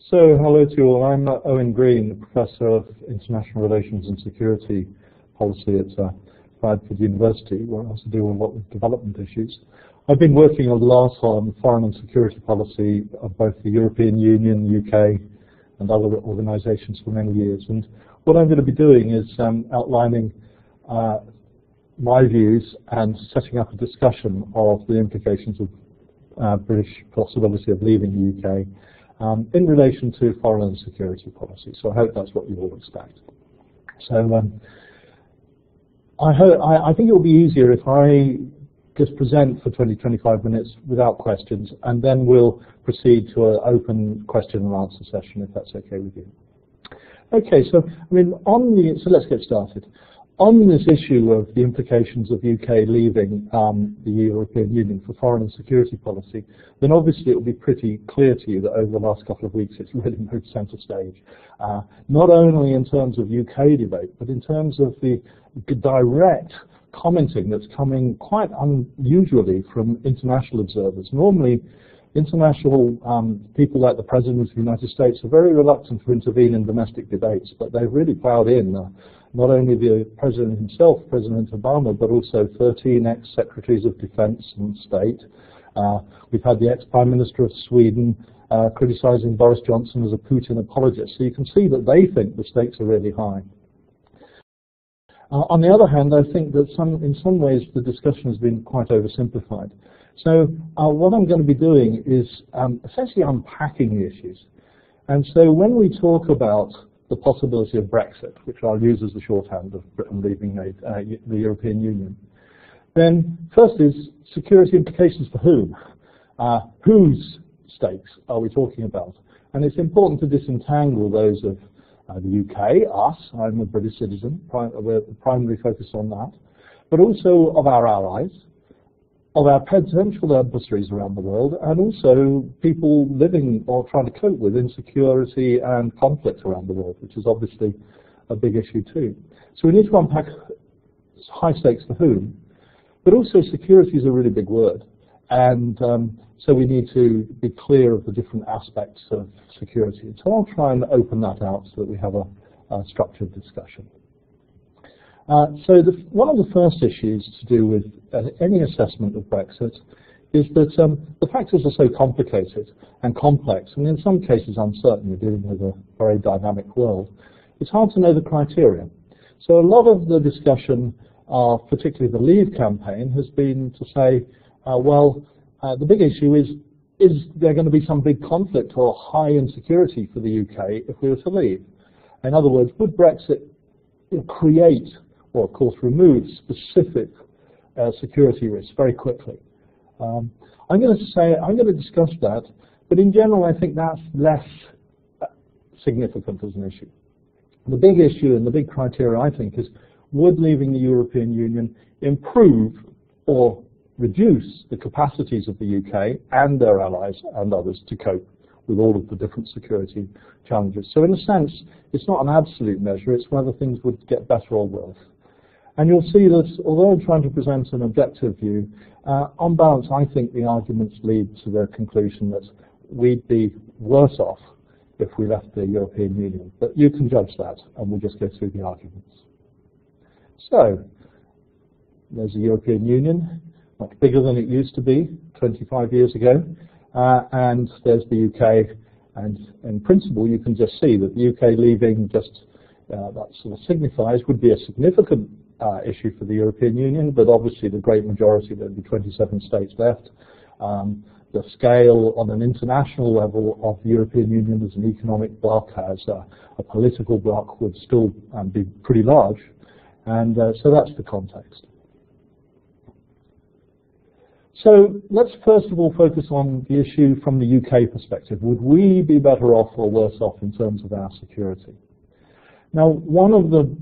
So, hello to you all. I'm Owen Green, Professor of International Relations and Security Policy at Bradford University, where I also deal a lot with development issues. I've been working a lot on foreign and security policy of both the European Union, UK, and other organisations for many years. And what I'm going to be doing is outlining my views and setting up a discussion of the implications of British possibility of leaving the UK in relation to foreign and security policy. So I hope that's what you all expect. So I think it will be easier if I just present for 20-25 minutes without questions, and then we'll proceed to an open question and answer session, if that's okay with you. Okay, so I mean, so let's get started. On this issue of the implications of UK leaving the European Union for foreign and security policy, then obviously it will be pretty clear to you that over the last couple of weeks it's really moved centre stage. Not only in terms of UK debate, but in terms of the direct commenting that's coming quite unusually from international observers. Normally, international people like the President of the United States are very reluctant to intervene in domestic debates, but they've really ploughed in. Not only the President himself, President Obama, but also 13 ex-Secretaries of Defense and State. We've had the ex-Prime Minister of Sweden criticizing Boris Johnson as a Putin apologist. So you can see that they think the stakes are really high. On the other hand, I think that in some ways the discussion has been quite oversimplified. So what I'm going to be doing is essentially unpacking the issues. And so when we talk about the possibility of Brexit, which I'll use as the shorthand of Britain leaving the European Union, then first is security implications for whom? Whose stakes are we talking about? And it's important to disentangle those of the UK, us, I'm a British citizen, we're primarily focused on that, but also of our allies, of our potential adversaries around the world, and also people living or trying to cope with insecurity and conflict around the world, which is obviously a big issue too. So we need to unpack high stakes for whom, but also security is a really big word, and so we need to be clear of the different aspects of security. So I'll try and open that out so that we have a structured discussion. So one of the first issues to do with any assessment of Brexit is that the factors are so complicated and complex, and in some cases uncertain. You're dealing with a very dynamic world. It's hard to know the criteria. So a lot of the discussion, particularly the Leave campaign, has been to say, the big issue is there going to be some big conflict or high insecurity for the UK if we were to leave? In other words, would Brexit create or of course remove specific security risks very quickly? I'm going to discuss that, but in general I think that's less significant as an issue. The big issue and the big criteria, I think, is would leaving the European Union improve or reduce the capacities of the UK and their allies and others to cope with all of the different security challenges. So in a sense, it's not an absolute measure, it's whether things would get better or worse. And you'll see that although I'm trying to present an objective view, on balance I think the arguments lead to the conclusion that we'd be worse off if we left the European Union. But you can judge that, and we'll just go through the arguments. So, there's the European Union, much bigger than it used to be 25 years ago, and there's the UK, and in principle you can just see that the UK leaving just that sort of signifies would be a significant issue for the European Union, but obviously the great majority, there'd be 27 states left. The scale on an international level of the European Union as an economic bloc, as a political bloc, would still be pretty large, and so that's the context. So let's first of all focus on the issue from the UK perspective. Would we be better off or worse off in terms of our security? Now, one of the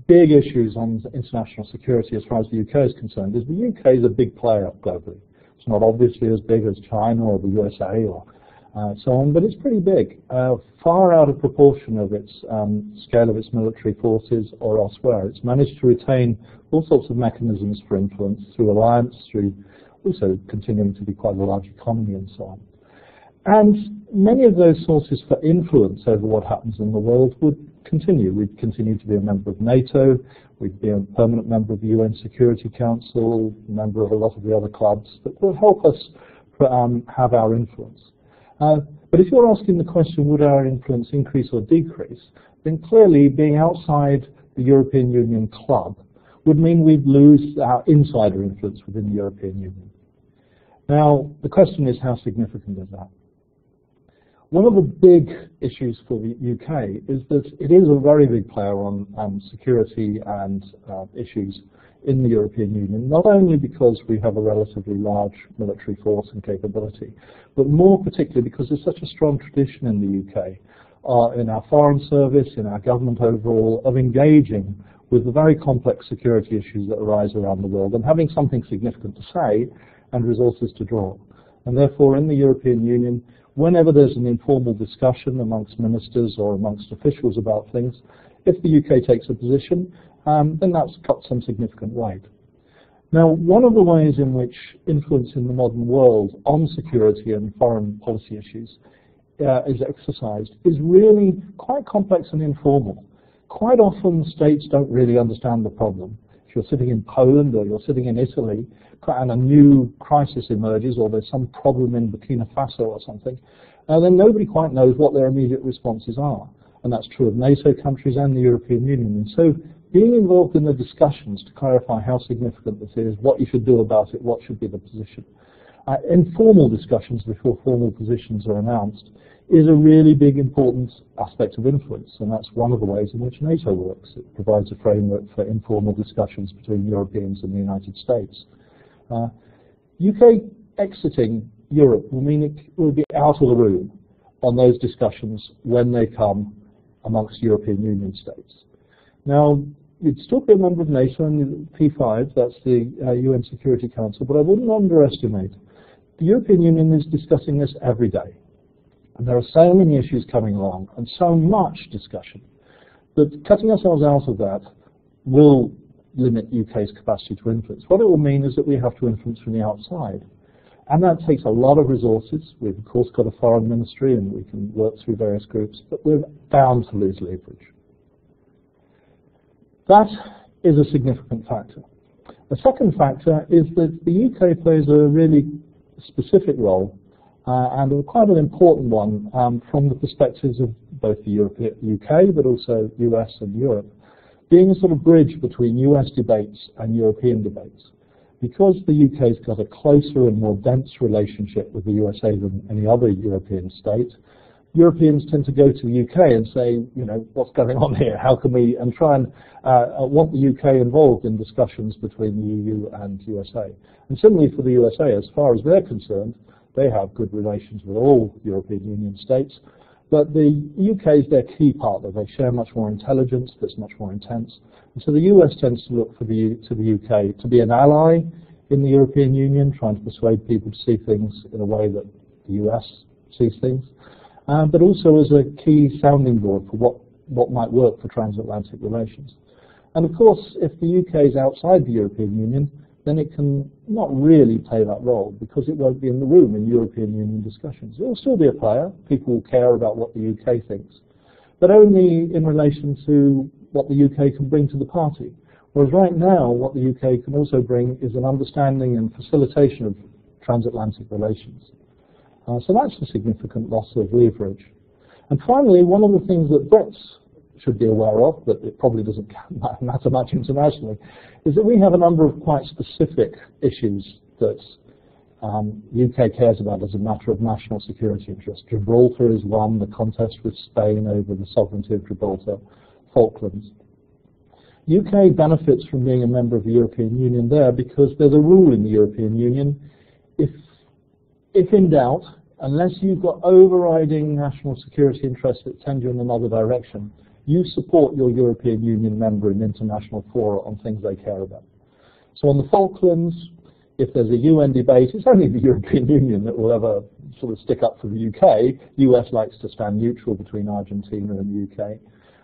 big issues on international security as far as the UK is concerned is the UK is a big player globally. It's not obviously as big as China or the USA or so on, but it's pretty big, far out of proportion of its scale of its military forces or elsewhere. It's managed to retain all sorts of mechanisms for influence through alliance, through also continuing to be quite a large economy and so on. And many of those sources for influence over what happens in the world would continue. We'd continue to be a member of NATO, we'd be a permanent member of the UN Security Council, a member of a lot of the other clubs that will help us have our influence. But if you're asking the question, would our influence increase or decrease, then clearly being outside the European Union club would mean we'd lose our insider influence within the European Union. Now, the question is, how significant is that? One of the big issues for the UK is that it is a very big player on security and issues in the European Union, not only because we have a relatively large military force and capability, but more particularly because there's such a strong tradition in the UK, in our foreign service, in our government overall, of engaging with the very complex security issues that arise around the world and having something significant to say and resources to draw. And therefore, in the European Union, whenever there's an informal discussion amongst ministers or amongst officials about things, if the UK takes a position, then that's got some significant weight. Now, one of the ways in which influence in the modern world on security and foreign policy issues is exercised is really quite complex and informal. Quite often, states don't really understand the problem. If you're sitting in Poland or you're sitting in Italy and a new crisis emerges, or there's some problem in Burkina Faso or something, then nobody quite knows what their immediate responses are. And that's true of NATO countries and the European Union. And so being involved in the discussions to clarify how significant this is, what you should do about it, what should be the position, informal discussions before formal positions are announced, is a really big important aspect of influence, and that's one of the ways in which NATO works. It provides a framework for informal discussions between Europeans and the United States. UK exiting Europe will mean it will be out of the room on those discussions when they come amongst European Union states. Now, you'd still be a member of NATO and the P5, that's the UN Security Council, but I wouldn't underestimate. The European Union is discussing this every day. And there are so many issues coming along and so much discussion that cutting ourselves out of that will limit UK's capacity to influence. What it will mean is that we have to influence from the outside. And that takes a lot of resources. We've, of course, got a foreign ministry and we can work through various groups, but we're bound to lose leverage. That is a significant factor. A second factor is that the UK plays a really specific role and quite an important one from the perspectives of both the UK, but also US and Europe, being a sort of bridge between US debates and European debates. Because the UK's got a closer and more dense relationship with the USA than any other European state, Europeans tend to go to the UK and say, you know, what's going on here? How can we, and try and want the UK involved in discussions between the EU and USA. And similarly for the USA, as far as they're concerned, they have good relations with all European Union states, but the UK is their key partner. They share much more intelligence, that's much more intense. And so the US tends to look to the UK to be an ally in the European Union, trying to persuade people to see things in a way that the US sees things, but also as a key sounding board for what might work for transatlantic relations. And of course, if the UK is outside the European Union, then it can not really play that role because it won't be in the room in European Union discussions. It will still be a player. People will care about what the UK thinks, but only in relation to what the UK can bring to the party. Whereas right now, what the UK can also bring is an understanding and facilitation of transatlantic relations. So that's a significant loss of leverage. And finally, one of the things that Brits should be aware of, but it probably doesn't matter much internationally, is that we have a number of quite specific issues that the UK cares about as a matter of national security interest. Gibraltar is one, the contest with Spain over the sovereignty of Gibraltar, Falklands. UK benefits from being a member of the European Union there because there's a rule in the European Union, if in doubt, unless you've got overriding national security interests that tend you in another direction, you support your European Union member in international fora on things they care about. So on the Falklands, if there's a UN debate, it's only the European Union that will ever sort of stick up for the UK. US likes to stand neutral between Argentina and the UK.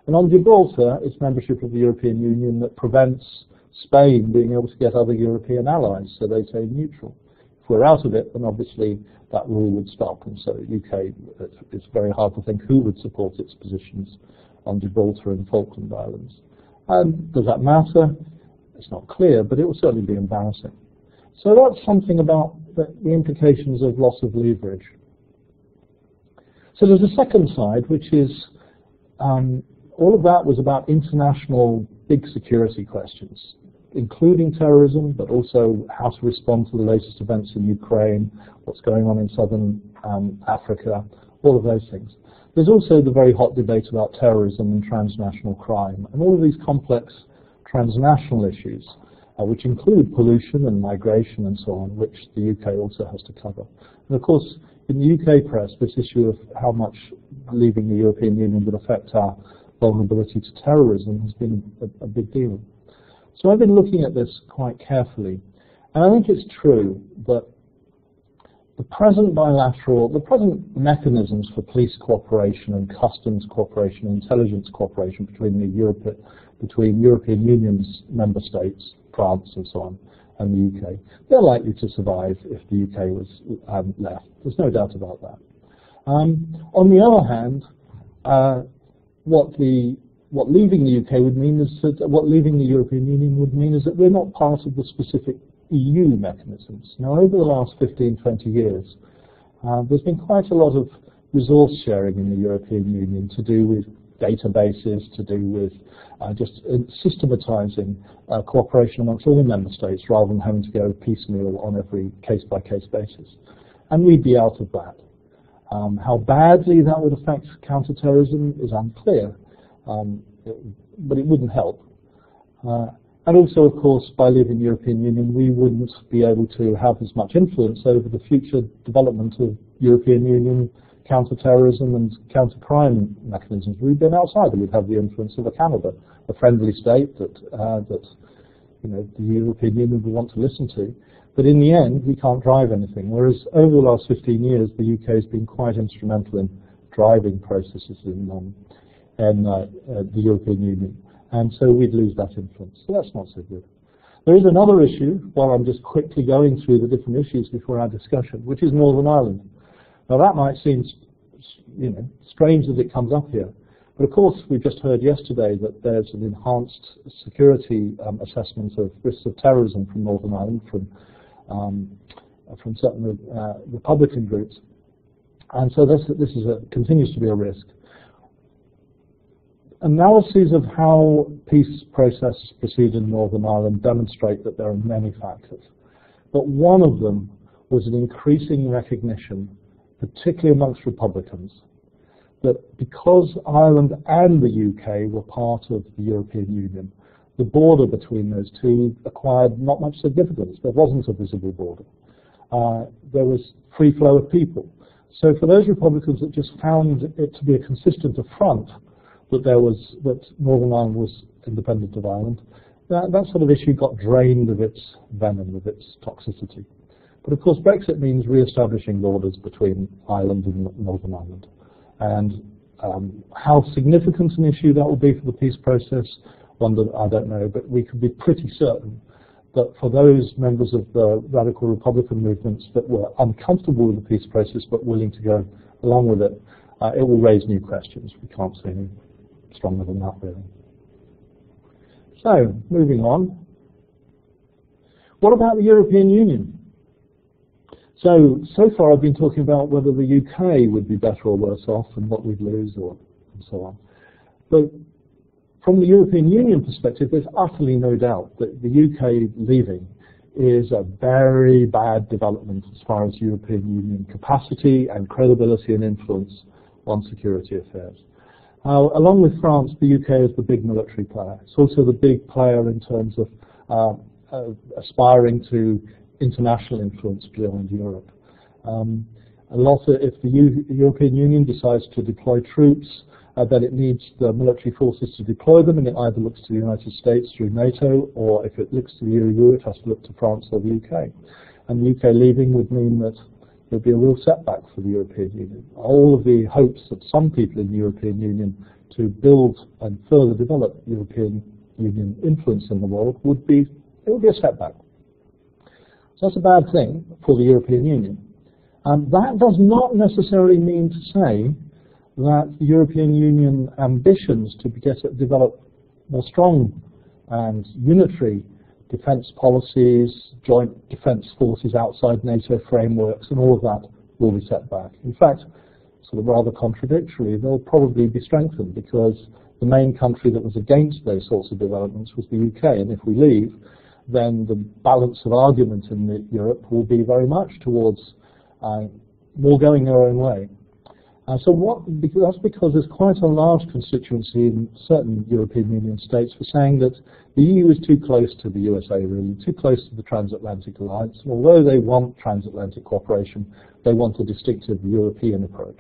And on Gibraltar, it's membership of the European Union that prevents Spain being able to get other European allies, so they say neutral. If we're out of it, then obviously that rule would stop. And so the UK, it's very hard to think who would support its positions on Gibraltar and Falkland Islands. And does that matter? It's not clear, but it will certainly be embarrassing. So that's something about the implications of loss of leverage. So there's a second side, which is all of that was about international big security questions, including terrorism, but also how to respond to the latest events in Ukraine, what's going on in southern Africa, all of those things. There's also the very hot debate about terrorism and transnational crime, and all of these complex transnational issues, which include pollution and migration and so on, which the UK also has to cover. And of course, in the UK press, this issue of how much leaving the European Union would affect our vulnerability to terrorism has been a big deal. So I've been looking at this quite carefully, and I think it's true that the present mechanisms for police cooperation and customs cooperation and intelligence cooperation between European Union's member states, France and so on, and the UK, they're likely to survive if the UK was left. There's no doubt about that. On the other hand, what leaving the UK would mean is that what leaving the European Union would mean is that we're not part of the specific EU mechanisms. Now, over the last 15, 20 years, there's been quite a lot of resource sharing in the European Union to do with databases, to do with just systematizing cooperation amongst all the member states rather than having to go piecemeal on every case-by-case basis. And we'd be out of that. How badly that would affect counterterrorism is unclear, but it wouldn't help. And also, of course, by leaving the European Union, we wouldn't be able to have as much influence over the future development of European Union counter-terrorism and counter-crime mechanisms. We've been outside, and we'd have the influence of a Canada, a friendly state that the European Union would want to listen to. But in the end, we can't drive anything. Whereas over the last 15 years, the UK has been quite instrumental in driving processes in the European Union. And so we'd lose that influence. So that's not so good. There is another issue, while I'm just quickly going through the different issues before our discussion, which is Northern Ireland. Now that might seem, strange that it comes up here. But of course, we just heard yesterday that there's an enhanced security assessment of risks of terrorism from Northern Ireland, from certain Republican groups. And so this continues to be a risk. Analyses of how peace processes proceed in Northern Ireland demonstrate that there are many factors. But one of them was an increasing recognition, particularly amongst Republicans, that because Ireland and the UK were part of the European Union, the border between those two acquired not much significance. There wasn't a visible border. There was free flow of people. So for those Republicans that just found it to be a consistent affront that Northern Ireland was independent of Ireland, that sort of issue got drained of its venom, of its toxicity. But of course Brexit means re-establishing borders between Ireland and Northern Ireland. And how significant an issue that will be for the peace process, I don't know, but we could be pretty certain that for those members of the radical Republican movements that were uncomfortable with the peace process but willing to go along with it, it will raise new questions. We can't say any stronger than that, really. So, moving on. What about the European Union? So far I've been talking about whether the UK would be better or worse off and what we'd lose and so on. But from the European Union perspective, there's utterly no doubt that the UK leaving is a very bad development as far as European Union capacity and credibility and influence on security affairs. Along with France, the UK is the big military player. It's also the big player in terms of aspiring to international influence beyond Europe. If the European Union decides to deploy troops, then it needs the military forces to deploy them, and it either looks to the United States through NATO, or if it looks to the EU, it has to look to France or the UK. And the UK leaving would mean that there would be a real setback for the European Union. All of the hopes of some people in the European Union to build and further develop European Union influence in the world would be a setback. So that's a bad thing for the European Union. That does not necessarily mean to say that the European Union ambitions to develop more strong and unitary defence policies, joint defence forces outside NATO frameworks, and all of that will be set back. In fact, sort of rather contradictory, they'll probably be strengthened because the main country that was against those sorts of developments was the UK, and if we leave, then the balance of argument in Europe will be very much towards more going their own way. That's because there's quite a large constituency in certain European Union states for saying that the EU is too close to the USA, really, too close to the transatlantic alliance. Although they want transatlantic cooperation, they want a distinctive European approach.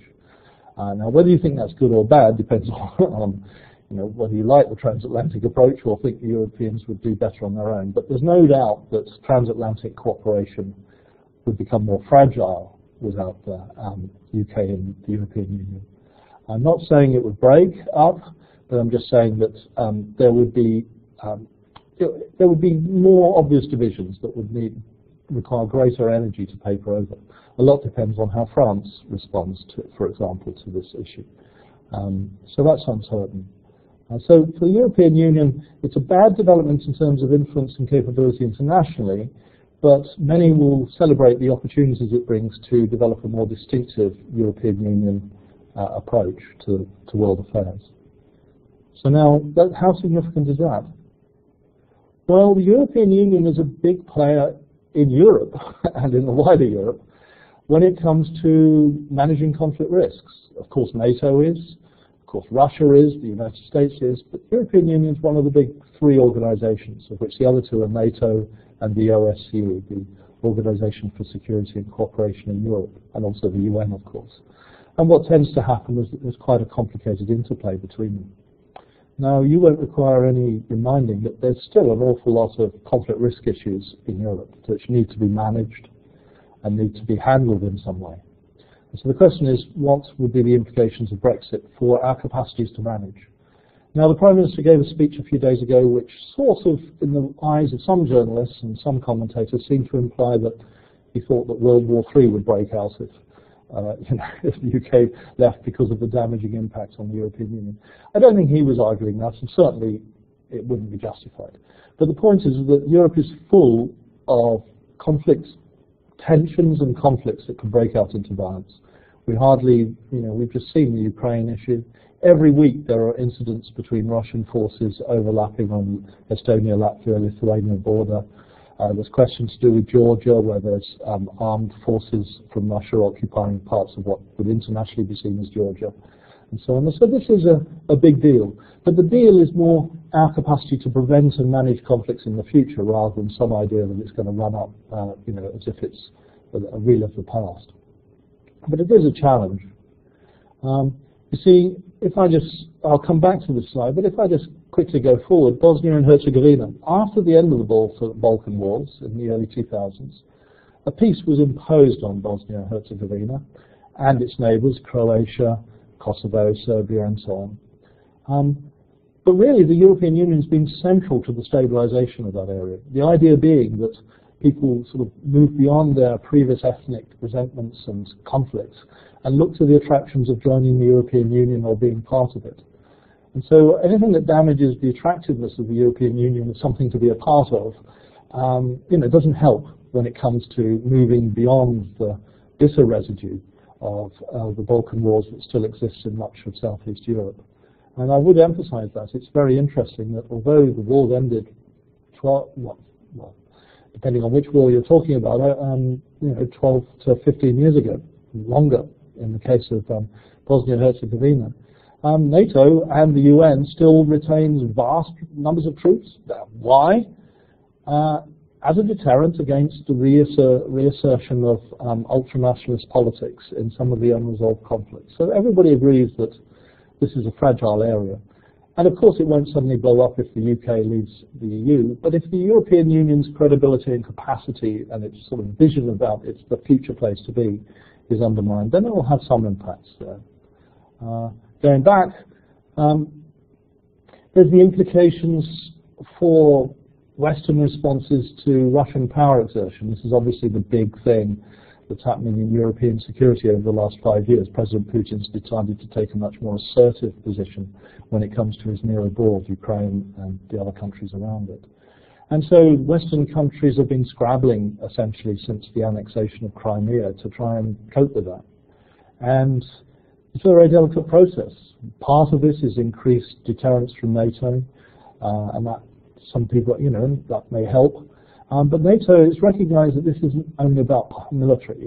Now, whether you think that's good or bad depends on whether you like the transatlantic approach or think the Europeans would do better on their own. But there's no doubt that transatlantic cooperation would become more fragile without the UK and the European Union. I'm not saying it would break up, but I'm just saying that there would be more obvious divisions that would require greater energy to paper over. A lot depends on how France responds to, for example, to this issue. So that's uncertain. So for the European Union, it's a bad development in terms of influence and capability internationally, but many will celebrate the opportunities it brings to develop a more distinctive European Union approach to world affairs. So now, how significant is that? Well, the European Union is a big player in Europe and in the wider Europe when it comes to managing conflict risks. Of course, NATO is, of course, Russia is, the United States is, but the European Union is one of the big three organizations, of which the other two are NATO and the OSCE, the Organization for Security and Cooperation in Europe, and also the UN, of course. And what tends to happen is that there's quite a complicated interplay between them. Now, you won't require any reminding that there's still an awful lot of conflict risk issues in Europe which need to be managed and need to be handled in some way. And so the question is, what would be the implications of Brexit for our capacities to manage? Now, the Prime Minister gave a speech a few days ago which sort of, in the eyes of some journalists and some commentators, seemed to imply that he thought that World War III would break out if the UK left because of the damaging impact on the European Union. I don't think he was arguing that, and certainly it wouldn't be justified. But the point is that Europe is full of conflicts, tensions and conflicts that can break out into violence. We hardly, we've just seen the Ukraine issue. Every week there are incidents between Russian forces overlapping on Estonia, Latvia, Lithuania border. There's questions to do with Georgia, where there's armed forces from Russia occupying parts of what would internationally be seen as Georgia, and so on. So this is a big deal. But the deal is more our capacity to prevent and manage conflicts in the future, rather than some idea that it's going to run up, as if it's a reel of the past. But it is a challenge. You see, I'll come back to this slide, but if I just quickly go forward, Bosnia and Herzegovina, after the end of the Balkan Wars in the early 2000s, a peace was imposed on Bosnia and Herzegovina and its neighbours, Croatia, Kosovo, Serbia, and so on. But really, the European Union has been central to the stabilisation of that area. The idea being that people sort of move beyond their previous ethnic resentments and conflicts and look to the attractions of joining the European Union or being part of it. And so anything that damages the attractiveness of the European Union as something to be a part of, doesn't help when it comes to moving beyond the bitter residue of the Balkan Wars that still exists in much of Southeast Europe. And I would emphasize that. It's very interesting that although the wars ended, depending on which war you're talking about, 12 to 15 years ago, longer in the case of Bosnia and Herzegovina, NATO and the UN still retains vast numbers of troops. Why? As a deterrent against the reassertion of ultranationalist politics in some of the unresolved conflicts. So everybody agrees that this is a fragile area. And of course it won't suddenly blow up if the UK leaves the EU, but if the European Union's credibility and capacity and its sort of vision about its the future place to be is undermined, then it will have some impacts there. Going back, there's the implications for Western responses to Russian power exertion. This is obviously the big thing that's happening in European security over the last 5 years. President Putin's decided to take a much more assertive position when it comes to his near abroad, Ukraine and the other countries around it. And so Western countries have been scrabbling essentially since the annexation of Crimea to try and cope with that. And it's a very delicate process. Part of this is increased deterrence from NATO, and that some people, that may help. But NATO has recognized that this isn't only about military.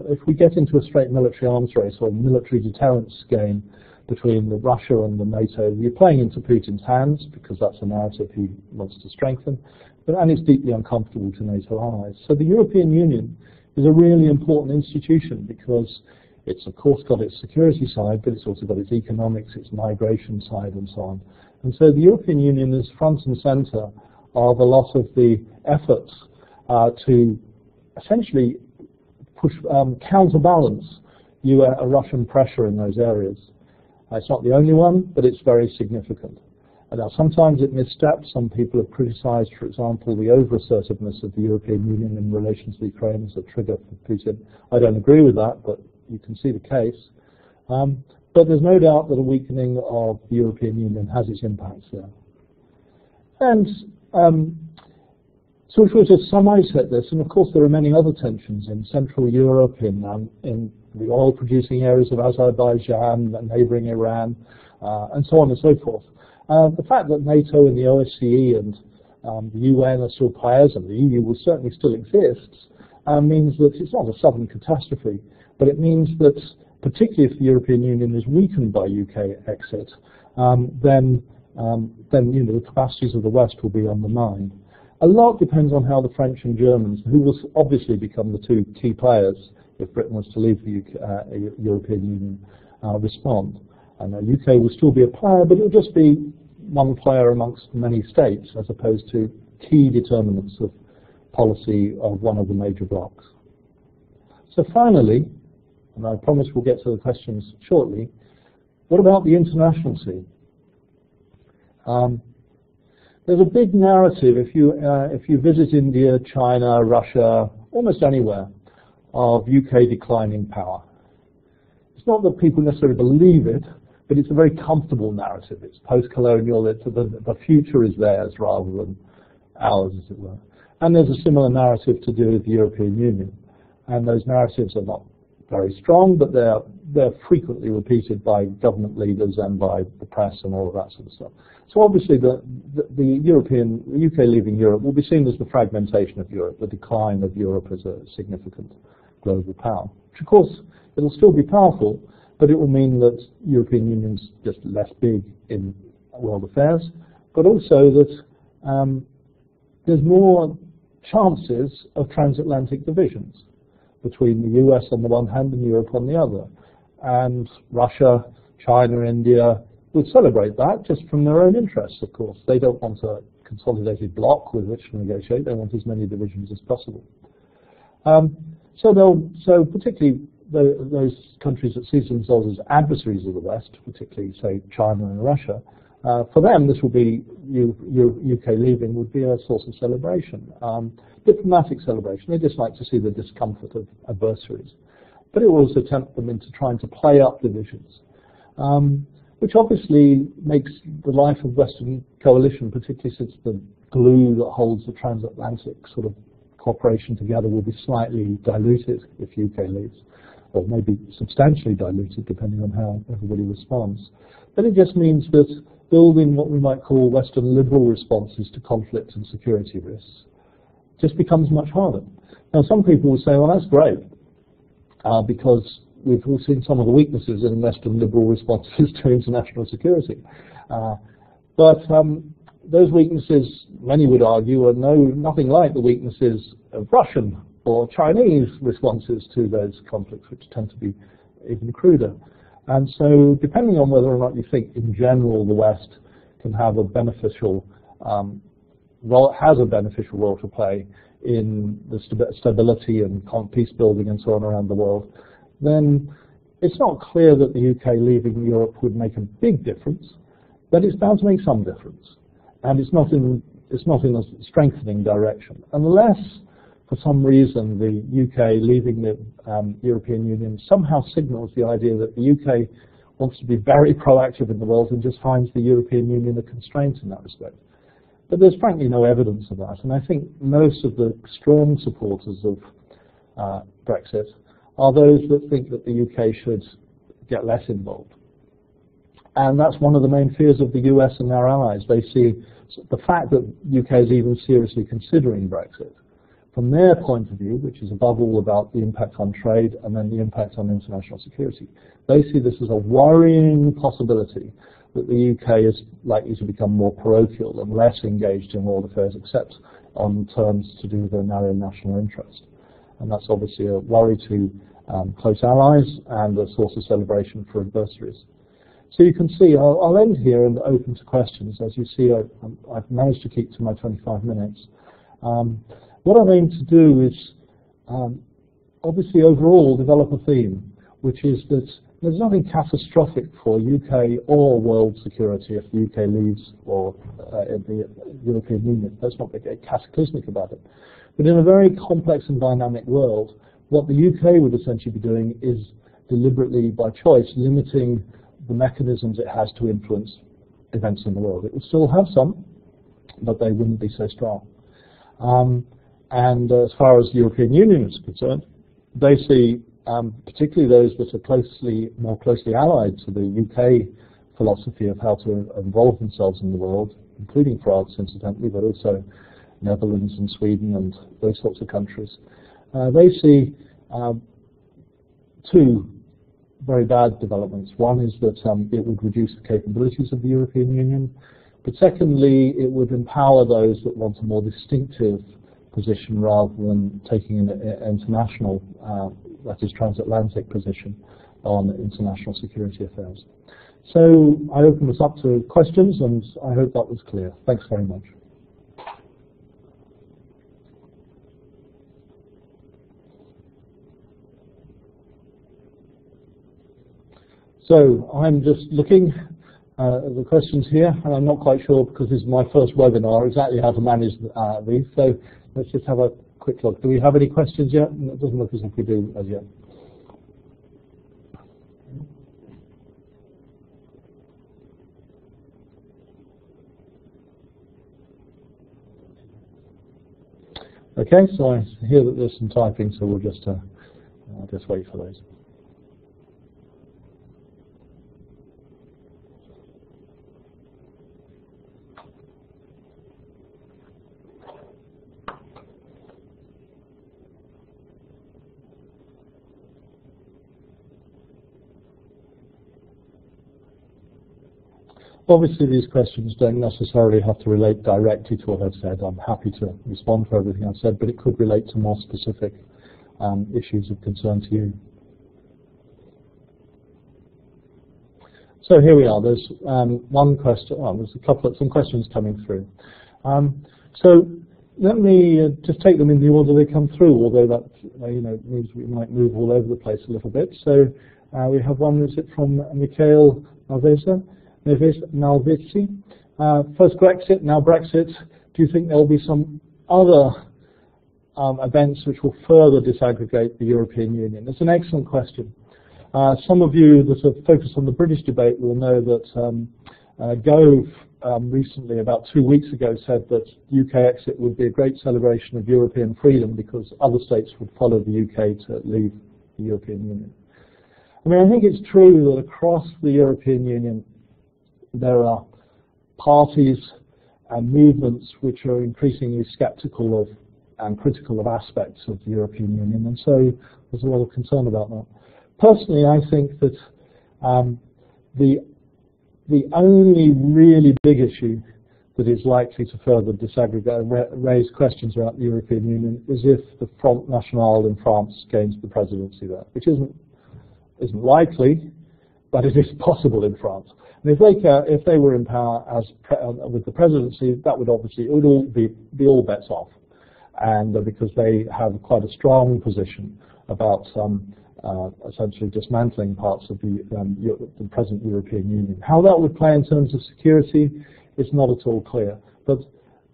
If we get into a straight military arms race or military deterrence game between Russia and the NATO, you're playing into Putin's hands, because that's a narrative he wants to strengthen, and it's deeply uncomfortable to NATO allies. So the European Union is a really important institution, because it's of course got its security side, but it's also got its economics, its migration side, and so on. And so the European Union is front and center of a lot of the efforts to essentially push, counterbalance Russian pressure in those areas. It's not the only one, but it's very significant. And now sometimes it missteps. Some people have criticized, for example, the over-assertiveness of the European Union in relation to Ukraine as a trigger for Putin. I don't agree with that, but you can see the case. But there's no doubt that a weakening of the European Union has its impacts there. And so if we were to summarize this, and of course there are many other tensions in Central Europe, in the oil-producing areas of Azerbaijan, neighboring Iran, and so on and so forth. The fact that NATO and the OSCE and the UN are still players, and the EU will certainly still exist, means that it's not a sudden catastrophe, but it means that particularly if the European Union is weakened by UK exit, then the capacities of the West will be undermined. A lot depends on how the French and Germans, who will obviously become the two key players if Britain was to leave the European Union, respond. And the UK will still be a player, but it will just be one player amongst many states, as opposed to key determinants of policy of one of the major blocs. So finally, and I promise we'll get to the questions shortly, what about the international scene? There's a big narrative, if you visit India, China, Russia, almost anywhere, of UK declining power. It's not that people necessarily believe it, but it's a very comfortable narrative. It's post-colonial, the future is theirs rather than ours, as it were. And there's a similar narrative to do with the European Union. And those narratives are not very strong, but they're frequently repeated by government leaders and by the press and all of that sort of stuff. So obviously the UK leaving Europe will be seen as the fragmentation of Europe, the decline of Europe as a significant global power. Which of course, it'll still be powerful, but it will mean that European Union's just less big in world affairs, but also that there's more chances of transatlantic divisions between the US on the one hand and Europe on the other. And Russia, China, India would celebrate that just from their own interests, of course. They don't want a consolidated bloc with which to negotiate. They want as many divisions as possible. So particularly those countries that see themselves as adversaries of the West, particularly, say, China and Russia, for them, this will be, UK leaving would be a source of celebration, diplomatic celebration. They just like to see the discomfort of adversaries. But it will also tempt them into trying to play up divisions, which obviously makes the life of Western coalition, particularly since the glue that holds the transatlantic sort of cooperation together will be slightly diluted if UK leaves, or maybe substantially diluted depending on how everybody responds. But it just means that building what we might call Western liberal responses to conflict and security risks just becomes much harder. Now some people will say, well, that's great, because we've all seen some of the weaknesses in Western liberal responses to international security. But those weaknesses, many would argue, are nothing like the weaknesses of Russian or Chinese responses to those conflicts, which tend to be even cruder. And so, depending on whether or not you think, in general, the West can have a beneficial has a beneficial role to play in the stability and peace building and so on around the world, then it's not clear that the UK leaving Europe would make a big difference, but it's bound to make some difference. And it's not in it's not in a strengthening direction, unless for some reason the UK leaving the European Union somehow signals the idea that the UK wants to be very proactive in the world and just finds the European Union a constraint in that respect. But there's frankly no evidence of that, and I think most of the strong supporters of Brexit are those that think that the UK should get less involved. And that's one of the main fears of the US and their allies. They see the fact that the UK is even seriously considering Brexit, from their point of view, which is above all about the impact on trade and then the impact on international security. They see this as a worrying possibility that the UK is likely to become more parochial and less engaged in world affairs except on terms to do with their narrow national interest. And that's obviously a worry to close allies and a source of celebration for adversaries. So you can see, I'll end here and open to questions. As you see, I've managed to keep to my 25 minutes. What I'm aiming to do is obviously overall develop a theme, which is that there's nothing catastrophic for UK or world security if the UK leaves or the European Union. Let's not get cataclysmic about it. But in a very complex and dynamic world, what the UK would essentially be doing is deliberately, by choice, limiting the mechanisms it has to influence events in the world. It would still have some, but they wouldn't be so strong. And as far as the European Union is concerned, they see particularly those that are more closely allied to the UK philosophy of how to involve themselves in the world, including France, incidentally, but also Netherlands and Sweden and those sorts of countries. They see two very bad developments. One is that it would reduce the capabilities of the European Union, but secondly, it would empower those that want a more distinctive position rather than taking an international, that is transatlantic position on international security affairs. So I open this up to questions, and I hope that was clear. Thanks very much. So I'm just looking at the questions here, and I'm not quite sure, because this is my first webinar, exactly how to manage these. So let's just have a quick look. Do we have any questions yet? It doesn't look as if we do as yet. Okay, so I hear that there's some typing, so we'll just wait for those. Obviously, these questions don't necessarily have to relate directly to what I've said. I'm happy to respond for everything I've said, but it could relate to more specific issues of concern to you. So here we are. There's one question. Oh, there's some questions coming through. So let me just take them in the order they come through, although that means we might move all over the place a little bit. So we have one. Is it from Mikhail Malvesa? Malvitsi. First Brexit, now Brexit. Do you think there will be some other events which will further disaggregate the European Union? That's an excellent question. Some of you that are focused on the British debate will know that Gove recently, about 2 weeks ago, said that UK exit would be a great celebration of European freedom because other states would follow the UK to leave the European Union. I mean, I think it's true that across the European Union there are parties and movements which are increasingly sceptical of and critical of aspects of the European Union, and so there's a lot of concern about that. Personally, I think that the only really big issue that is likely to further disaggregate and raise questions about the European Union is if the Front National in France gains the presidency there, which isn't likely, but it is possible in France. And if they were in power with the presidency, that would obviously, it would all be all bets off, and because they have quite a strong position about essentially dismantling parts of the present European Union. How that would play in terms of security is not at all clear, but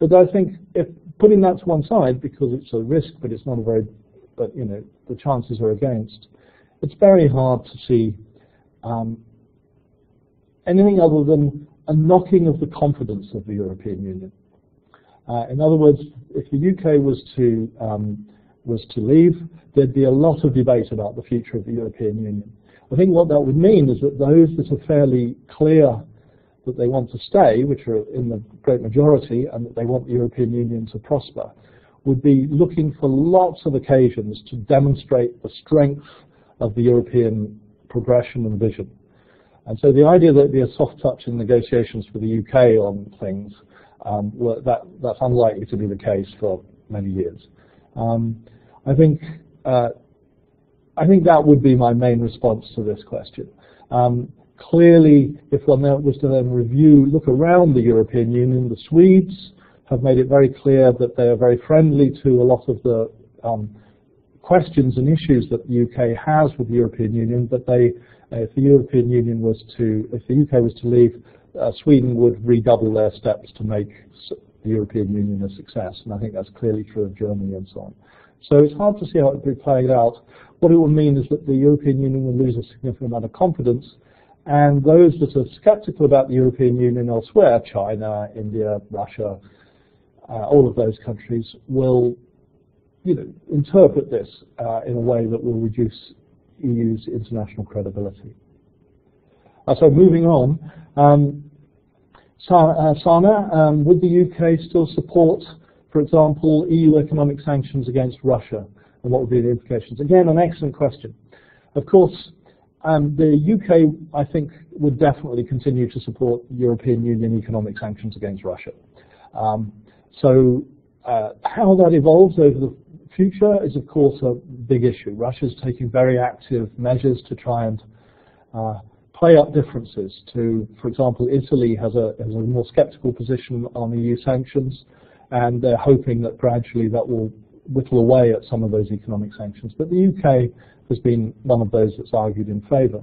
But I think if putting that to one side, because it's a risk, but it's not a very, but you know, the chances are against, it's very hard to see anything other than a knocking of the confidence of the European Union. In other words, if the UK was to leave, there'd be a lot of debate about the future of the European Union. I think what that would mean is that those that are fairly clear that they want to stay, which are in the great majority, and that they want the European Union to prosper, would be looking for lots of occasions to demonstrate the strength of the European progression and vision. And so the idea that there'd be a soft touch in negotiations for the UK on things, that's unlikely to be the case for many years. I think that would be my main response to this question. Clearly, if one was to then look around the European Union, the Swedes have made it very clear that they are very friendly to a lot of the questions and issues that the UK has with the European Union, but if the UK was to leave, Sweden would redouble their steps to make the European Union a success, and I think that's clearly true of Germany and so on. So it's hard to see how it would be played out. What it would mean is that the European Union will lose a significant amount of confidence, and those that are skeptical about the European Union elsewhere, China, India, Russia, all of those countries, will interpret this in a way that will reduce EU's international credibility. So moving on, Sana, would the UK still support, for example, EU economic sanctions against Russia, and what would be the implications? Again, an excellent question. Of course, the UK, I think, would definitely continue to support European Union economic sanctions against Russia. So how that evolves over the future is, of course, a big issue. Russia's taking very active measures to try and play up differences. For example, Italy has a more sceptical position on EU sanctions, and they're hoping that gradually that will whittle away at some of those economic sanctions. But the UK has been one of those that's argued in favour.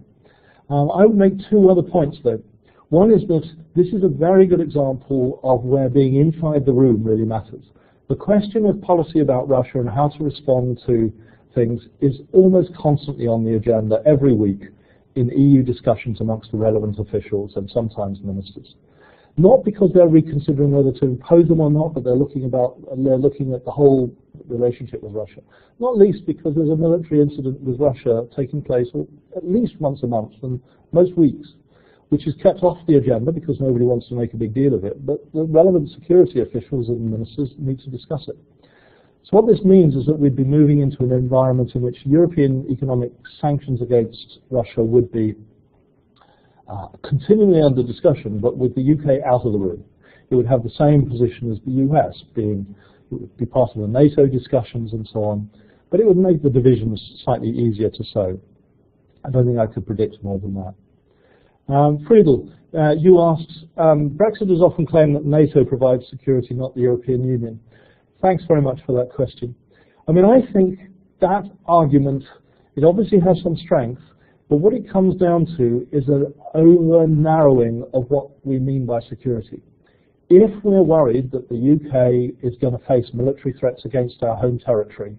I would make two other points, though. One is that this is a very good example of where being inside the room really matters. The question of policy about Russia and how to respond to things is almost constantly on the agenda every week in EU discussions amongst the relevant officials and sometimes ministers. Not because they're reconsidering whether to impose them or not, but they're looking at the whole relationship with Russia. Not least because there's a military incident with Russia taking place at least once a month and most weeks, which is kept off the agenda because nobody wants to make a big deal of it, but the relevant security officials and ministers need to discuss it. So what this means is that we'd be moving into an environment in which European economic sanctions against Russia would be continually under discussion, but with the UK out of the room. It would have the same position as the US, it would be part of the NATO discussions and so on, but it would make the divisions slightly easier to sow. I don't think I could predict more than that. Friedel, you asked, Brexiters often claim that NATO provides security, not the European Union. Thanks very much for that question. I mean, I think that argument, it obviously has some strength, but what it comes down to is an over-narrowing of what we mean by security. If we're worried that the UK is going to face military threats against our home territory,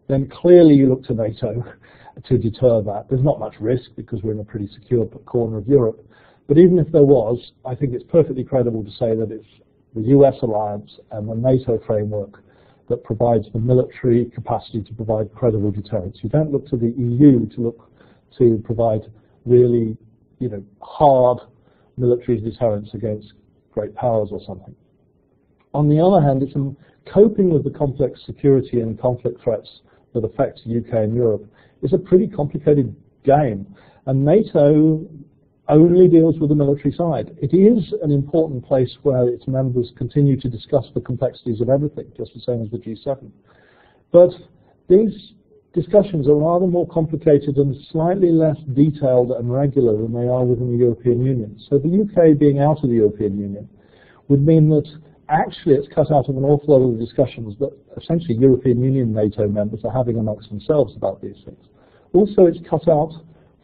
then clearly you look to NATO to deter that. There's not much risk because we're in a pretty secure corner of Europe. But even if there was, I think it's perfectly credible to say that it's the US alliance and the NATO framework that provides the military capacity to provide credible deterrence. You don't look to the EU to provide really, hard military deterrence against great powers or something. On the other hand, it's coping with the complex security and conflict threats that affect the UK and Europe is a pretty complicated game. And NATO only deals with the military side. It is an important place where its members continue to discuss the complexities of everything, just the same as the G7. But these discussions are rather more complicated and slightly less detailed and regular than they are within the European Union. So the UK being out of the European Union would mean that actually it's cut out of an awful lot of the discussions that essentially European Union NATO members are having amongst themselves about these things. Also, it's cut out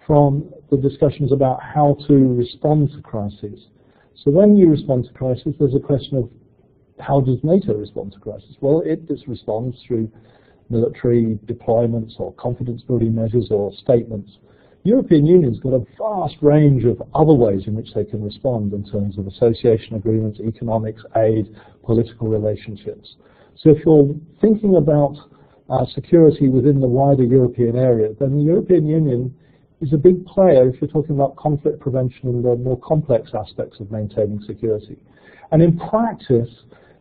from the discussions about how to respond to crises. So when you respond to crisis, there's a question of how does NATO respond to crisis? Well, it just responds through military deployments or confidence-building measures or statements. The European Union's got a vast range of other ways in which they can respond in terms of association agreements, economics, aid, political relationships. So if you're thinking about security within the wider European area, then the European Union is a big player if you're talking about conflict prevention and the more complex aspects of maintaining security. And in practice,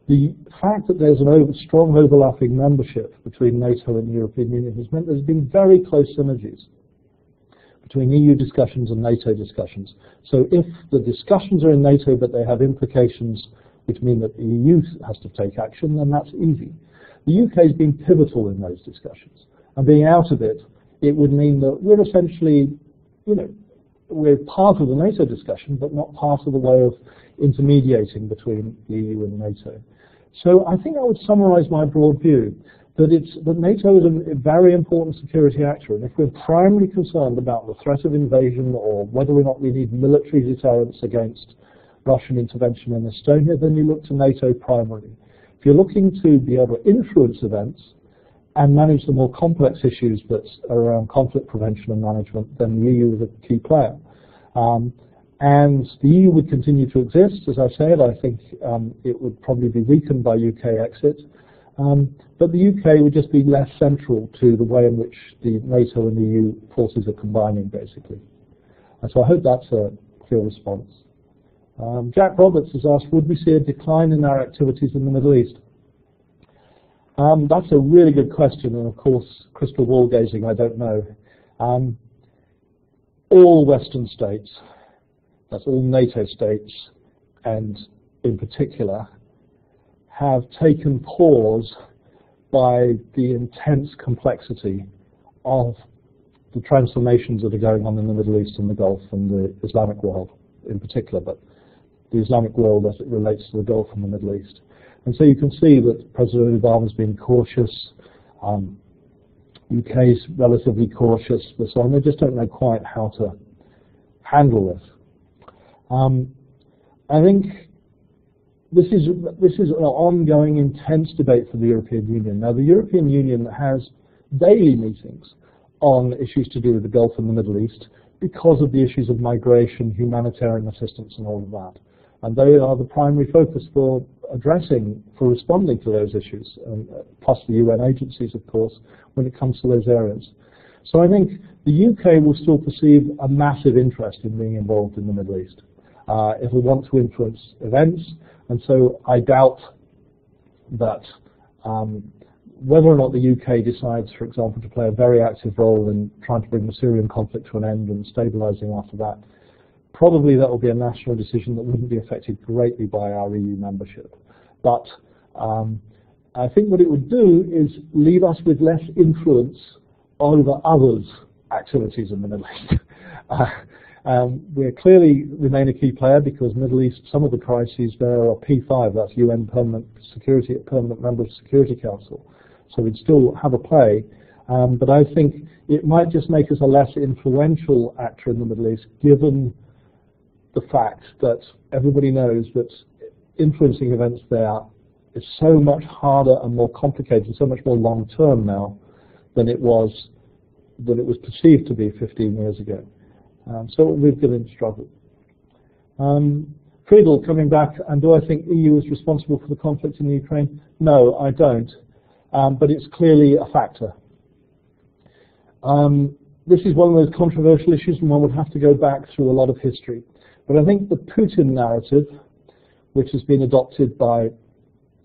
the fact that there's a strong overlapping membership between NATO and the European Union has meant there's been very close synergies between EU discussions and NATO discussions. So if the discussions are in NATO but they have implications which mean that the EU has to take action, then that's easy. The UK has been pivotal in those discussions. And being out of it, it would mean that we're essentially, we're part of the NATO discussion, but not part of the way of intermediating between the EU and NATO. So I think I would summarize my broad view that NATO is a very important security actor, and if we're primarily concerned about the threat of invasion or whether or not we need military deterrence against Russian intervention in Estonia, then you look to NATO primarily. If you're looking to be able to influence events and manage the more complex issues that are around conflict prevention and management, then the EU is a key player. And the EU would continue to exist, as I said. I think it would probably be weakened by UK exit. But the UK would just be less central to the way in which the NATO and the EU forces are combining, basically. And so I hope that's a clear response. Jack Roberts has asked, would we see a decline in our activities in the Middle East? That's a really good question, and of course, crystal ball gazing, I don't know. All Western states, that's all NATO states, and in particular, have taken pause by the intense complexity of the transformations that are going on in the Middle East and the Gulf and the Islamic world in particular, but the Islamic world as it relates to the Gulf and the Middle East. And so you can see that President Obama's been cautious, UK's relatively cautious, but so on. They just don't know quite how to handle this. I think this is an ongoing intense debate for the European Union. Now the European Union has daily meetings on issues to do with the Gulf and the Middle East because of the issues of migration, humanitarian assistance and all of that. And they are the primary focus for responding to those issues, plus the UN agencies, of course, when it comes to those areas. So I think the UK will still perceive a massive interest in being involved in the Middle East if we want to influence events. And so I doubt that whether or not the UK decides, for example, to play a very active role in trying to bring the Syrian conflict to an end and stabilizing after that, probably that will be a national decision that wouldn't be affected greatly by our EU membership. But I think what it would do is leave us with less influence over others' activities in the Middle East. We clearly remain a key player because Middle East, some of the crises there are P5, that's UN permanent member of the Security Council. So we'd still have a play. But I think it might just make us a less influential actor in the Middle East, given the fact that everybody knows that influencing events there is so much harder and more complicated, so much more long-term now than it was perceived to be 15 years ago. So we've been in struggle. Friedel, coming back, and do I think EU is responsible for the conflict in Ukraine? No, I don't. But it's clearly a factor. This is one of those controversial issues, and one would have to go back through a lot of history. But I think the Putin narrative, which has been adopted by,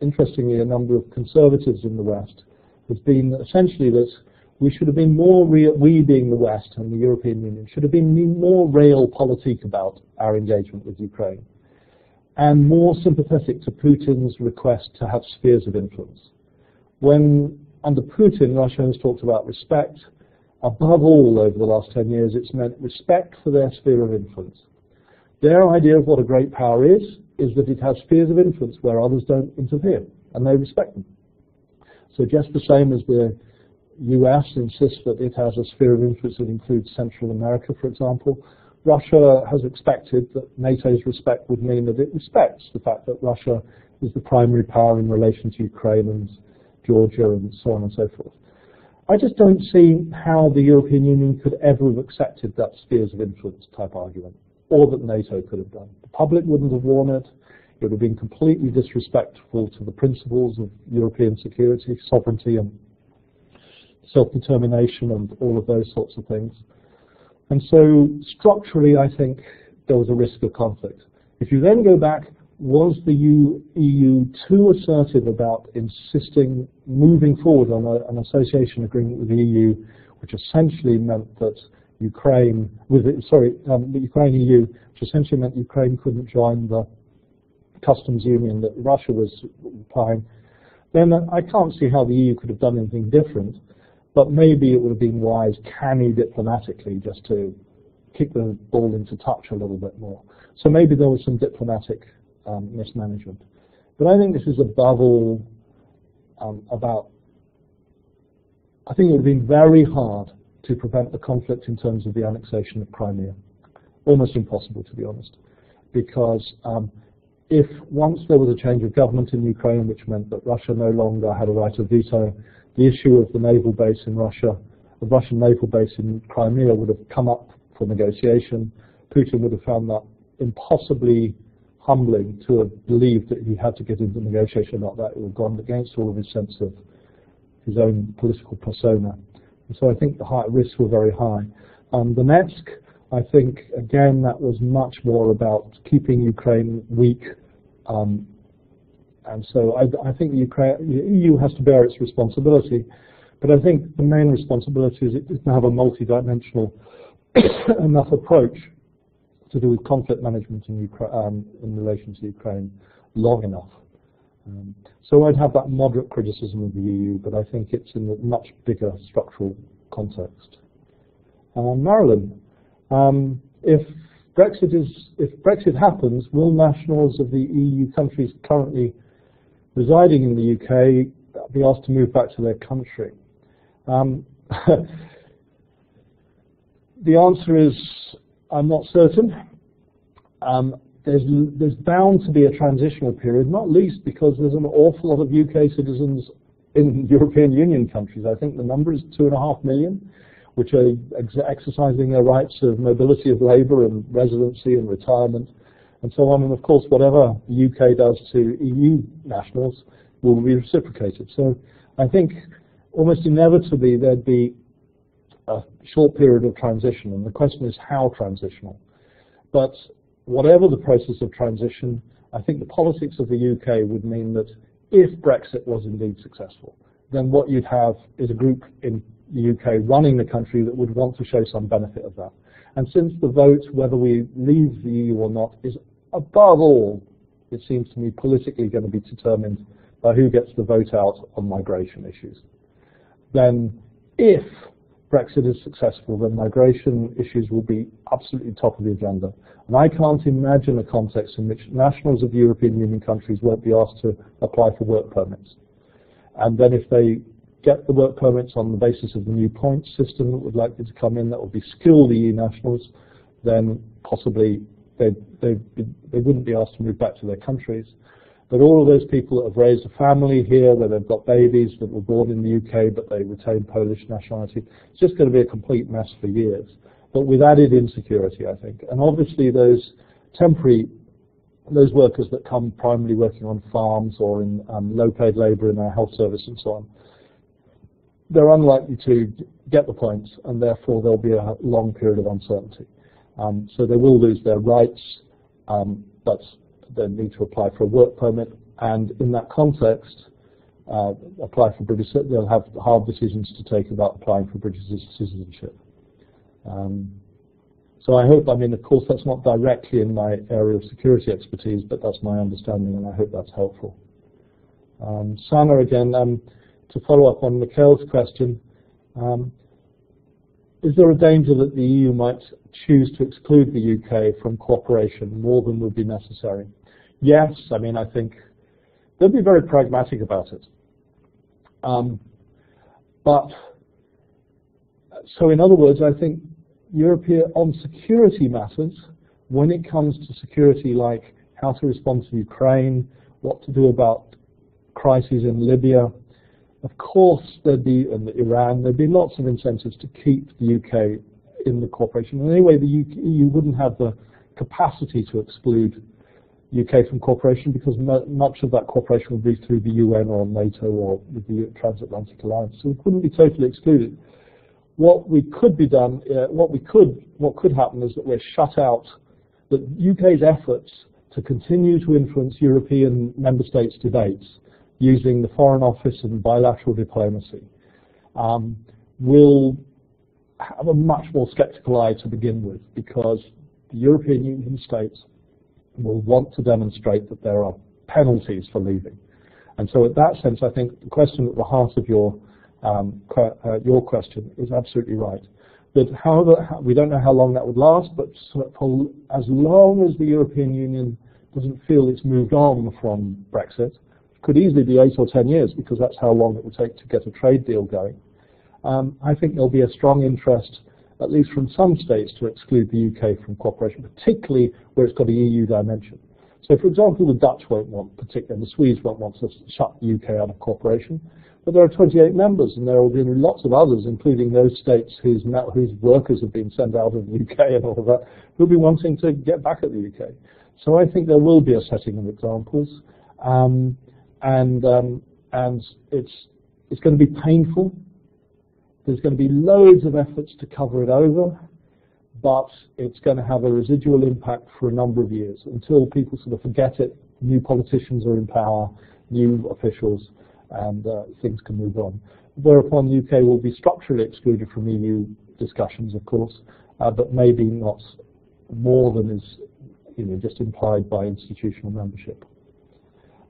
interestingly, a number of conservatives in the West, has been essentially that we should have been more, we being the West and the European Union, should have been more realpolitik about our engagement with Ukraine and more sympathetic to Putin's request to have spheres of influence. When, under Putin, Russia has talked about respect, above all over the last 10 years, it's meant respect for their sphere of influence. Their idea of what a great power is that it has spheres of influence where others don't interfere, and they respect them. So just the same as the US insists that it has a sphere of influence that includes Central America, for example, Russia has expected that NATO's respect would mean that it respects the fact that Russia is the primary power in relation to Ukraine and Georgia and so on and so forth. I just don't see how the European Union could ever have accepted that spheres of influence type argument, or that NATO could have done. The public wouldn't have worn it. It would have been completely disrespectful to the principles of European security, sovereignty and self-determination and all of those sorts of things. And so structurally, I think there was a risk of conflict. If you then go back, was the EU too assertive about insisting, moving forward on an association agreement with the EU, which essentially meant that Ukraine, the Ukraine-EU, which essentially meant Ukraine couldn't join the customs union that Russia was applying, then I can't see how the EU could have done anything different. But maybe it would have been wise, canny diplomatically, just to kick the ball into touch a little bit more. So maybe there was some diplomatic mismanagement. But I think this is above all about, I think it would have been very hard to prevent the conflict in terms of the annexation of Crimea. Almost impossible, to be honest. Because if once there was a change of government in Ukraine, which meant that Russia no longer had a right of veto, the issue of the naval base in Russia, the Russian naval base in Crimea would have come up for negotiation. Putin would have found that impossibly humbling to have believed that he had to get into negotiation, not that it would have gone against all of his sense of his own political persona. And so I think the risks were very high. Donetsk, I think, again, that was much more about keeping Ukraine weak. And so I think the EU has to bear its responsibility, but I think the main responsibility is to have a multi-dimensional enough approach to do with conflict management in relation to Ukraine long enough. So I'd have that moderate criticism of the EU, but I think it's in a much bigger structural context. Marilyn, if Brexit happens, will nationals of the EU countries currently residing in the UK be asked to move back to their country? The answer is, I'm not certain. There's bound to be a transitional period, not least because there's an awful lot of UK citizens in European Union countries. I think the number is 2.5 million, which are exercising their rights of mobility of labour and residency and retirement and so on. And of course, whatever the UK does to EU nationals will be reciprocated. So I think almost inevitably there'd be a short period of transition, and the question is how transitional. But whatever the process of transition, I think the politics of the UK would mean that if Brexit was indeed successful, then what you'd have is a group in the UK running the country that would want to show some benefit of that. And since the vote, whether we leave the EU or not, is above all, it seems to me, politically going to be determined by who gets the vote out on migration issues, then if Brexit is successful, then migration issues will be absolutely top of the agenda. And I can't imagine a context in which nationals of European Union countries won't be asked to apply for work permits. And then if they get the work permits on the basis of the new points system that would likely to come in, that would be skilled EU nationals, then possibly they wouldn't be asked to move back to their countries. But all of those people that have raised a family here, where they've got babies that were born in the UK but they retain Polish nationality, it's just going to be a complete mess for years. But with added insecurity, I think. And obviously those workers that come primarily working on farms or in low-paid labour in our health service and so on, they're unlikely to get the points, and therefore there'll be a long period of uncertainty. So they will lose their rights, but they need to apply for a work permit, and in that context, apply for British. They'll have hard decisions to take about applying for British citizenship. So I hope, of course, that's not directly in my area of security expertise, but that's my understanding, and I hope that's helpful. Sana, again, to follow up on Mikhail's question, is there a danger that the EU might choose to exclude the UK from cooperation more than would be necessary? Yes, I think they'll be very pragmatic about it. So in other words, I think on security matters, when it comes to security like how to respond to Ukraine, what to do about crises in Libya, of course there'd be, and Iran, there'd be lots of incentives to keep the UK in the cooperation. And anyway, the EU wouldn't have the capacity to exclude UK from cooperation because much of that cooperation would be through the UN or NATO or with the Transatlantic Alliance. So it wouldn't be totally excluded. What could happen is that we're shut out, that UK's efforts to continue to influence European member states' debates using the Foreign Office and bilateral diplomacy will have a much more sceptical eye to begin with, because the European Union states will want to demonstrate that there are penalties for leaving. And so in that sense, I think the question at the heart of your question is absolutely right. That however, we don't know how long that would last, but for as long as the European Union doesn't feel it's moved on from Brexit, it could easily be 8 or 10 years, because that's how long it would take to get a trade deal going. I think there'll be a strong interest, at least from some states, to exclude the UK from cooperation, particularly where it's got a EU dimension. So, for example, the Dutch won't want, particularly, and the Swedes won't want to shut the UK out of cooperation. But there are 28 members, and there will be lots of others, including those states whose workers have been sent out of the UK and all of that, who'll be wanting to get back at the UK. So I think there will be a setting of examples, and it's going to be painful. There's going to be loads of efforts to cover it over, but it's going to have a residual impact for a number of years until people sort of forget it. New politicians are in power, new officials, and things can move on. Whereupon the UK will be structurally excluded from EU discussions, of course, but maybe not more than is just implied by institutional membership.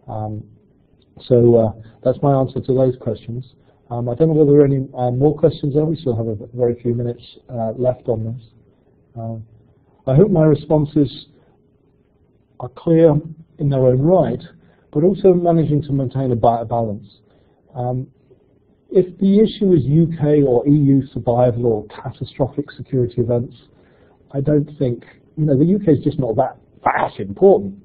So that's my answer to those questions. I don't know whether there are any more questions there. We still have a very few minutes left on this. I hope my responses are clear in their own right, but also managing to maintain a balance. If the issue is UK or EU survival or catastrophic security events, I don't think, the UK is just not that important.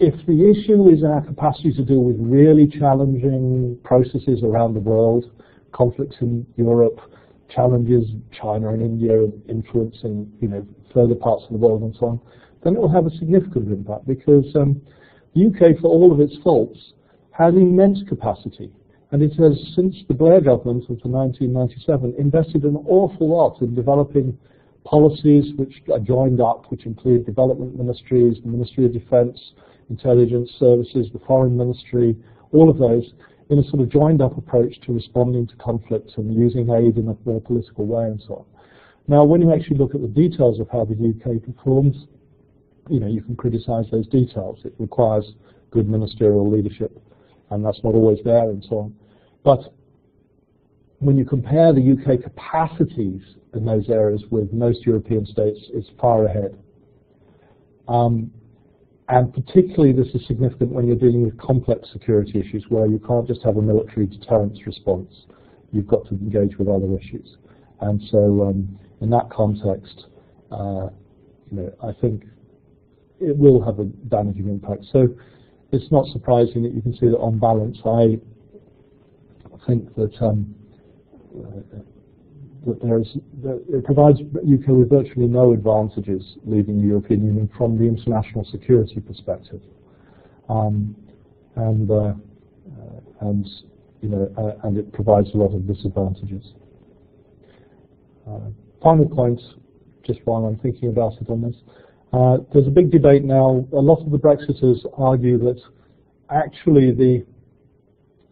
If the issue is our capacity to deal with really challenging processes around the world, conflicts in Europe, challenges China and India influencing, further parts of the world and so on, then it will have a significant impact, because the UK, for all of its faults, has immense capacity. And it has, since the Blair government of 1997, invested an awful lot in developing policies which are joined up, which include development ministries, the Ministry of Defence, intelligence services, the foreign ministry, all of those, in a sort of joined up approach to responding to conflicts and using aid in a more political way and so on. Now, when you actually look at the details of how the UK performs, you can criticise those details. It requires good ministerial leadership, and that's not always there and so on. But when you compare the UK capacities in those areas with most European states, it's far ahead. And particularly this is significant when you're dealing with complex security issues where you can't just have a military deterrence response. You've got to engage with other issues. And so in that context, I think it will have a damaging impact. So it's not surprising that you can see that on balance, I think that it provides UK with virtually no advantages leaving the European Union from the international security perspective, and it provides a lot of disadvantages. Final point, just while I'm thinking about it on this, there's a big debate now. A lot of the Brexiters argue that actually the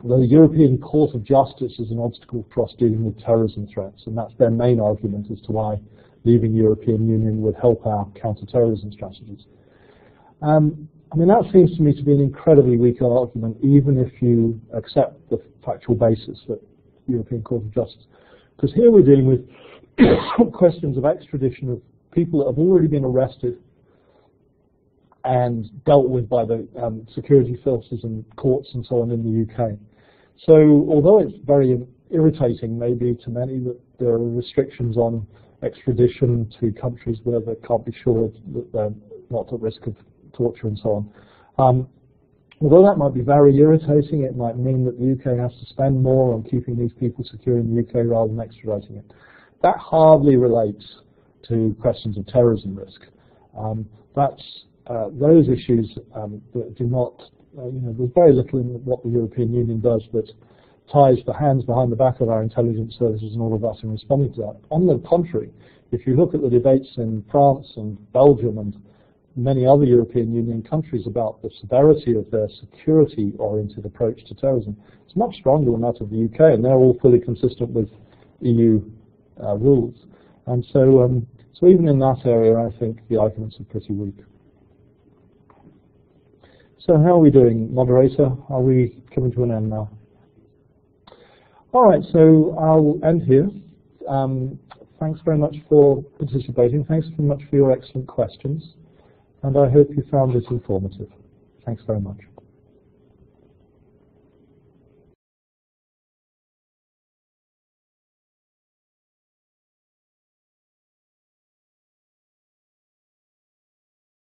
European Court of Justice is an obstacle for us dealing with terrorism threats, and that's their main argument as to why leaving the European Union would help our counter-terrorism strategies. That seems to me to be an incredibly weak argument, even if you accept the factual basis that the European Court of Justice. Because here we're dealing with questions of extradition of people that have already been arrested and dealt with by the security forces and courts and so on in the UK. So although it's very irritating maybe to many that there are restrictions on extradition to countries where they can't be sure that they're not at risk of torture and so on. Although that might be very irritating, it might mean that the UK has to spend more on keeping these people secure in the UK rather than extraditing it. That hardly relates to questions of terrorism risk. Those issues that do not, there's very little in what the European Union does that ties the hands behind the back of our intelligence services and all of us in responding to that. On the contrary, if you look at the debates in France and Belgium and many other European Union countries about the severity of their security-oriented approach to terrorism, it's much stronger than that of the UK, and they're all fully consistent with EU rules. And so, so even in that area, I think the arguments are pretty weak. So how are we doing, moderator? Are we coming to an end now? All right, so I'll end here. Thanks very much for participating. Thanks very much for your excellent questions. And I hope you found this informative. Thanks very much.